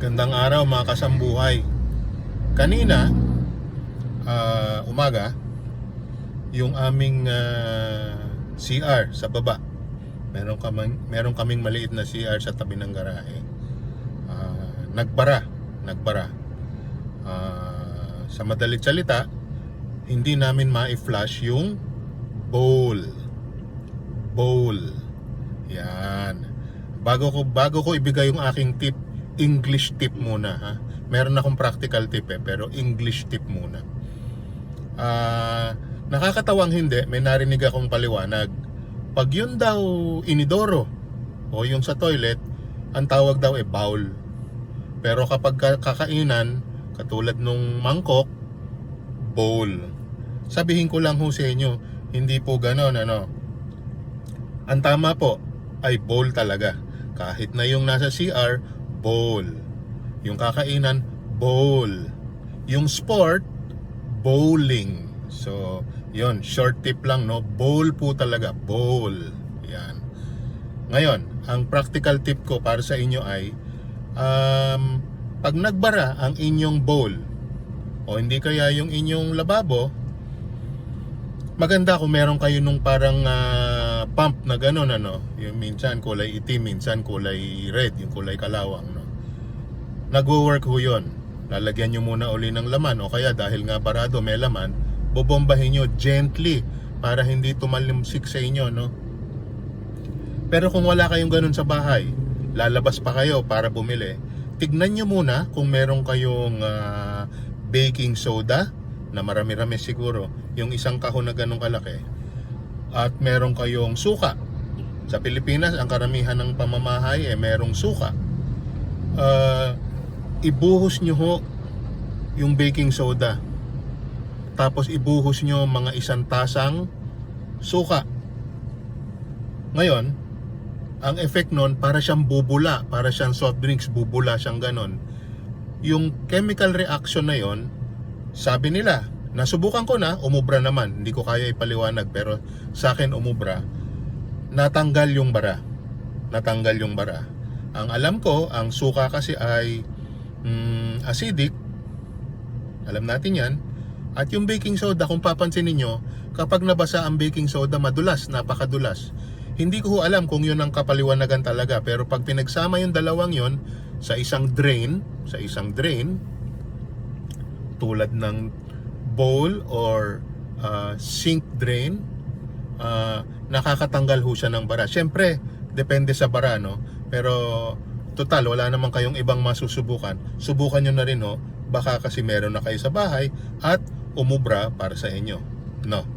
Gandang araw mga kasambuhay. Kanina, umaga, yung aming CR sa baba. Meron kaming maliit na CR sa tabi ng garahe. Nagbara. Sa madalit salita, hindi namin ma-flush yung bowl. Yan. Bago ko ibigay yung aking tip, English tip muna ha. Meron akong practical tip pero English tip muna. Nakakatawang hindi, may narinig akong paliwanag. Pag yun daw inidoro o yung sa toilet, ang tawag daw bowl. Pero kapag kakainan, katulad nung mangkok, bowl. Sabihin ko lang ho sa inyo, hindi po ganon ano. Ang tama po ay bowl talaga. Kahit na yung nasa CR, bowl. Yung kakainan, bowl. Yung sport, bowling. So, yon, short tip lang no. Bowl po talaga, bowl. Yan. Ngayon, ang practical tip ko para sa inyo ay pag nagbara ang inyong bowl o hindi kaya yung inyong lababo, maganda kung meron kayo nung parang pump na gano'n ano, yung minsan kulay itim, minsan kulay red, yung kulay kalawang no. Nagwo-work ho yun. Lalagyan nyo muna uli ng laman o kaya dahil nga barado may laman, bobombahin nyo gently para hindi tumalimsik sa inyo no. Pero kung wala kayong ganun sa bahay, lalabas pa kayo para bumili, tignan nyo muna kung meron kayong baking soda na marami-rami siguro, yung isang kahon na ganun kalaki, at meron kayong suka. Sa Pilipinas, ang karamihan ng pamamahay merong suka. Ibuhos nyo ho yung baking soda, tapos ibuhos nyo mga 1 tasang suka. Ngayon, ang effect nun, para siyang bubula, para siyang soft drinks, bubula siyang ganon. Yung chemical reaction na yon, sabi nila, nasubukan ko na, umubra naman. Hindi ko kaya ipaliwanag, pero sa akin umubra. Natanggal yung bara. Ang alam ko, ang suka kasi ay acidic. Alam natin yan. At yung baking soda, kung papansin niyo, kapag nabasa ang baking soda, madulas, napakadulas. Hindi ko alam kung yun ang kapaliwanagan talaga, pero pag pinagsama yung dalawang yun sa isang drain, tulad ng bowl or sink drain, nakakatanggal ho siya ng bara. Siyempre, depende sa bara no, pero total wala naman kayong ibang masusubukan. Subukan nyo na rin ho, baka kasi meron na kayo sa bahay at umubra para sa inyo no.